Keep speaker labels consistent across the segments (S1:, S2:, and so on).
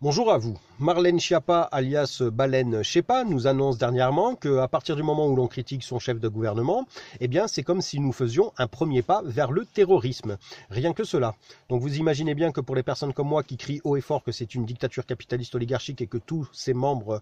S1: Bonjour à vous. Marlène Schiappa, alias Baleine Shepa, nous annonce dernièrement qu'à partir du moment où l'on critique son chef de gouvernement, eh bien, c'est comme si nous faisions un premier pas vers le terrorisme. Rien que cela. Donc vous imaginez bien que pour les personnes comme moi qui crient haut et fort que c'est une dictature capitaliste oligarchique et que tous ses membres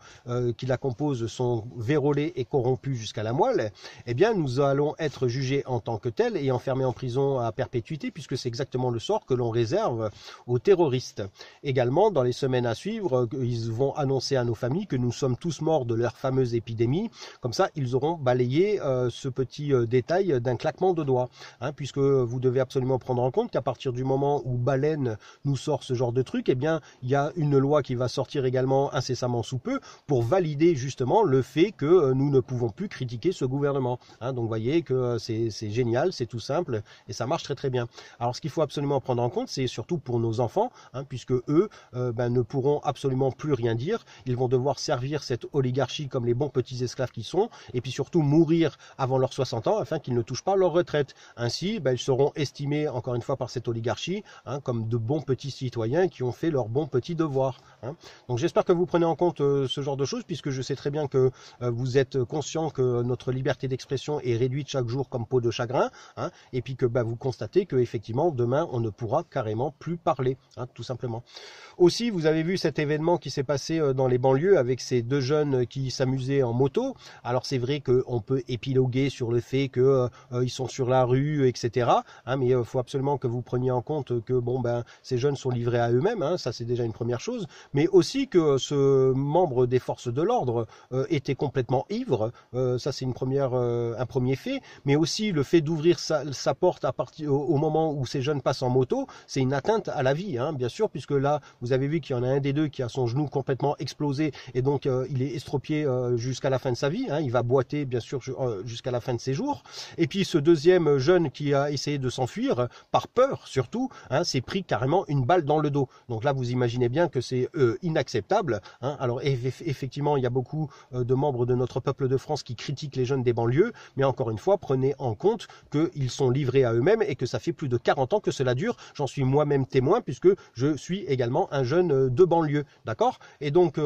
S1: qui la composent sont vérolés et corrompus jusqu'à la moelle, eh bien, nous allons être jugés en tant que tels et enfermés en prison à perpétuité puisque c'est exactement le sort que l'on réserve aux terroristes. Également, dans les semaines à suivre, ils vont annoncer à nos familles que nous sommes tous morts de leur fameuse épidémie. Comme ça, ils auront balayé ce petit détail d'un claquement de doigts. Puisque vous devez absolument prendre en compte qu'à partir du moment où Baleine nous sort ce genre de truc, eh bien, il y a une loi qui va sortir également incessamment sous peu pour valider justement le fait que nous ne pouvons plus critiquer ce gouvernement. Donc, vous voyez que c'est génial, c'est tout simple et ça marche très très bien. Alors, ce qu'il faut absolument prendre en compte, c'est surtout pour nos enfants, puisque eux ne pourront absolument plus rien dire. Ils vont devoir servir cette oligarchie comme les bons petits esclaves qui sont, et puis surtout mourir avant leurs 60 ans afin qu'ils ne touchent pas leur retraite. Ainsi, ils seront estimés encore une fois par cette oligarchie comme de bons petits citoyens qui ont fait leurs bons petits devoirs. Donc j'espère que vous prenez en compte ce genre de choses, puisque je sais très bien que vous êtes conscient que notre liberté d'expression est réduite chaque jour comme peau de chagrin, et puis que vous constatez que effectivement demain on ne pourra carrément plus parler, tout simplement. Aussi, vous avez vu cet événement qui s'est passé dans les banlieues avec ces deux jeunes qui s'amusaient en moto. Alors c'est vrai qu'on peut épiloguer sur le fait qu'ils sont sur la rue, etc. Mais il faut absolument que vous preniez en compte que ces jeunes sont livrés à eux-mêmes. Ça c'est déjà une première chose. Mais aussi que ce membre des forces de l'ordre était complètement ivre. Ça c'est un premier fait. Mais aussi le fait d'ouvrir sa porte au moment où ces jeunes passent en moto, c'est une atteinte à la vie, bien sûr, puisque là, vous avez vu qu'il y en a un des deux qui a son genou complètement explosé et donc il est estropié jusqu'à la fin de sa vie. Il va boiter bien sûr jusqu'à la fin de ses jours. Et puis ce deuxième jeune qui a essayé de s'enfuir, par peur surtout, s'est pris carrément une balle dans le dos. Donc là, vous imaginez bien que c'est inacceptable. Alors effectivement, il y a beaucoup de membres de notre peuple de France qui critiquent les jeunes des banlieues, mais encore une fois, prenez en compte qu'ils sont livrés à eux-mêmes et que ça fait plus de 40 ans que cela dure. J'en suis moi-même témoin puisque je suis également un jeune de banlieue, d'accord? Et donc,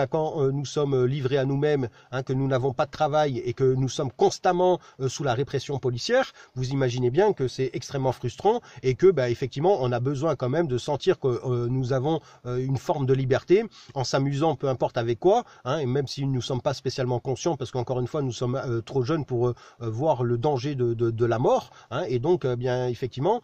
S1: quand nous sommes livrés à nous-mêmes, que nous n'avons pas de travail et que nous sommes constamment sous la répression policière, vous imaginez bien que c'est extrêmement frustrant et que, effectivement, on a besoin quand même de sentir que nous avons une forme de liberté en s'amusant, peu importe avec quoi, et même si nous ne sommes pas spécialement conscients, parce qu'encore une fois, nous sommes trop jeunes pour voir le danger de la mort, et donc, effectivement,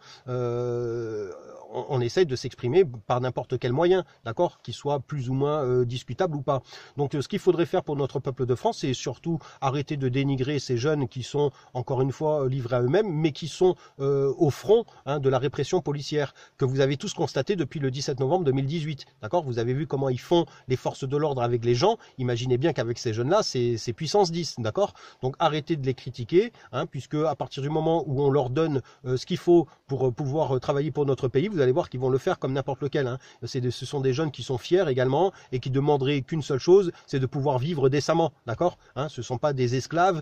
S1: on essaye de s'exprimer par n'importe quel moyen, d'accord, qu'il soit plus ou moins discutable ou pas. Donc ce qu'il faudrait faire pour notre peuple de France, c'est surtout arrêter de dénigrer ces jeunes qui sont, encore une fois, livrés à eux-mêmes, mais qui sont au front de la répression policière, que vous avez tous constaté depuis le 17 novembre 2018, d'accord. Vous avez vu comment ils font les forces de l'ordre avec les gens, imaginez bien qu'avec ces jeunes-là, c'est puissance 10, d'accord. Donc arrêtez de les critiquer, puisque à partir du moment où on leur donne ce qu'il faut pour pouvoir travailler pour notre pays, vous allez voir qu'ils vont le faire comme n'importe lequel. Ce sont des jeunes qui sont fiers également et qui demanderaient qu'une seule chose, c'est de pouvoir vivre décemment, d'accord. Ce ne sont pas des esclaves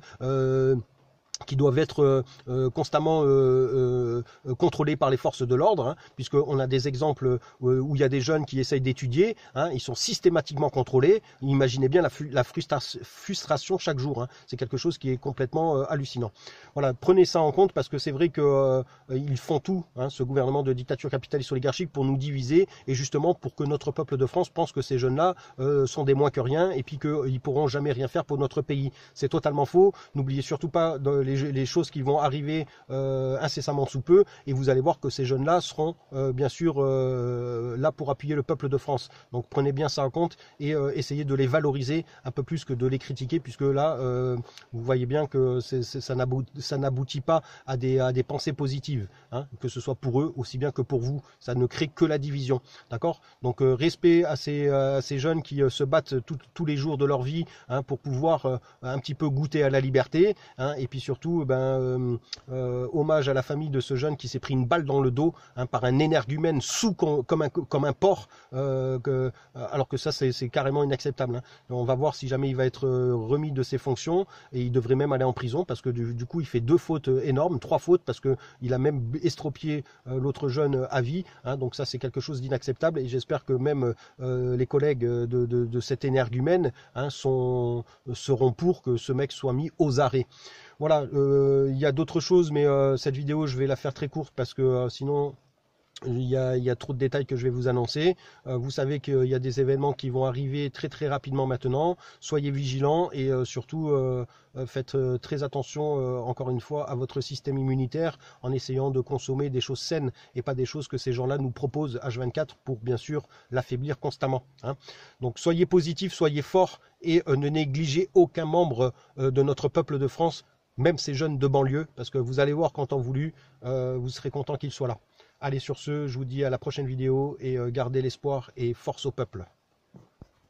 S1: qui doivent être constamment contrôlés par les forces de l'ordre, puisqu'on a des exemples où il y a des jeunes qui essayent d'étudier, ils sont systématiquement contrôlés. Imaginez bien la frustration chaque jour, c'est quelque chose qui est complètement hallucinant. Voilà, prenez ça en compte parce que c'est vrai qu'ils font tout, ce gouvernement de dictature capitaliste oligarchique, pour nous diviser et justement pour que notre peuple de France pense que ces jeunes-là sont des moins que rien et puis qu'ils ne pourront jamais rien faire pour notre pays. C'est totalement faux. N'oubliez surtout pas les choses qui vont arriver incessamment sous peu, et vous allez voir que ces jeunes-là seront bien sûr là pour appuyer le peuple de France. Donc prenez bien ça en compte et essayez de les valoriser un peu plus que de les critiquer, puisque là vous voyez bien que ça n'aboutit pas à des pensées positives, que ce soit pour eux aussi bien que pour vous. Ça ne crée que la division, d'accord. Donc respect à ces jeunes qui se battent tous les jours de leur vie pour pouvoir un petit peu goûter à la liberté, et puis surtout surtout, hommage à la famille de ce jeune qui s'est pris une balle dans le dos hein, par un énergumène comme un porc, alors que ça c'est carrément inacceptable. Hein. On va voir si jamais il va être remis de ses fonctions, et il devrait même aller en prison parce que du coup il fait 2 fautes énormes, 3 fautes parce qu'il a même estropié l'autre jeune à vie. Hein. Donc ça c'est quelque chose d'inacceptable, et j'espère que même les collègues de cet énergumène hein, seront pour que ce mec soit mis aux arrêts. Voilà, il y a d'autres choses, mais cette vidéo je vais la faire très courte parce que sinon il y a trop de détails que je vais vous annoncer. Vous savez qu'il y a des événements qui vont arriver très très rapidement maintenant. Soyez vigilants et surtout faites très attention encore une fois à votre système immunitaire en essayant de consommer des choses saines et pas des choses que ces gens-là nous proposent H24 pour bien sûr l'affaiblir constamment. Hein. Donc soyez positifs, soyez forts et ne négligez aucun membre de notre peuple de France, même ces jeunes de banlieue, parce que vous allez voir qu'en temps voulu, vous serez content qu'ils soient là. Allez, sur ce, je vous dis à la prochaine vidéo et gardez l'espoir et force au peuple.